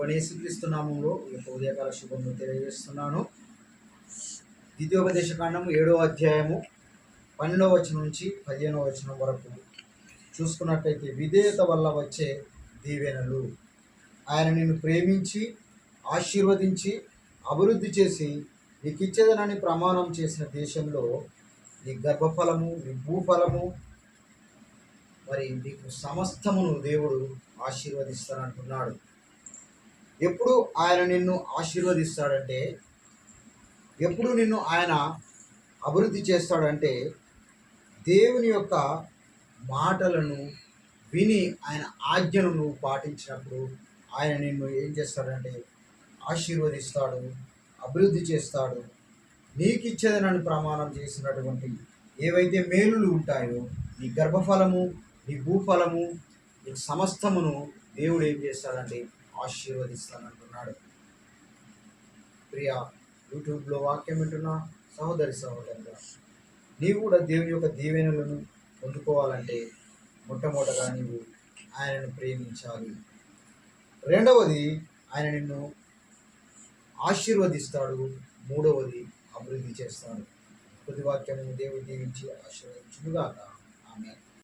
ప్రభువైన యేసుక్రీస్తు నామములో ఈ యొక్క ఉదయకాల శుభములు తెలియజేస్తున్నాను. ద్వితీయోపదేశ కాండము 7వ అధ్యాయము 12వ వచనం నుంచి 15వ వచనం వరకు చూసుకున్నట్లయితే విధేయత వల్ల వచ్చే దీవెనలు. ఆయన నిన్ను ప్రేమించి ఆశీర్వదించి అభివృద్ధి చేసి నీకు ఇచ్చేదనని ప్రమాణం చేసిన దేశంలో నీ గర్భఫలము, నీ భూఫలము, మరి నీకు సమస్తమును దేవుడు ఆశీర్వదిస్తానంటున్నాడు. ఎప్పుడు ఆయన నిన్ను ఆశీర్వదిస్తాడంటే, ఎప్పుడు నిన్ను ఆయన అభివృద్ధి చేస్తాడంటే, దేవుని యొక్క మాటలను విని ఆయన ఆజ్ఞను నువ్వు పాటించినప్పుడు ఆయన నిన్ను ఏం చేస్తాడంటే ఆశీర్వదిస్తాడు, అభివృద్ధి చేస్తాడు. నీకు ఇచ్చేదనని ప్రమాణం చేసినటువంటి ఏవైతే మేలులు ఉంటాయో నీ గర్భఫలము, నీ భూఫలము, నీ సమస్తమును దేవుడు ఏం చేస్తాడంటే ఆశీర్వదిస్తానంటున్నాడు. ప్రియ యూట్యూబ్లో వాక్యం వింటున్న సహోదరి సహోదరుగా, నీవు కూడా దేవుని యొక్క దీవెనలను పొందుకోవాలంటే మొట్టమొదటగా నీవు ఆయనను ప్రేమించాలి. రెండవది, ఆయన నిన్ను ఆశీర్వదిస్తాడు. మూడవది, అభివృద్ధి చేస్తాడు. కొద్ది వాక్యము దేవుడు దీవించి ఆశీర్వదించుగాక. ఆమేన్.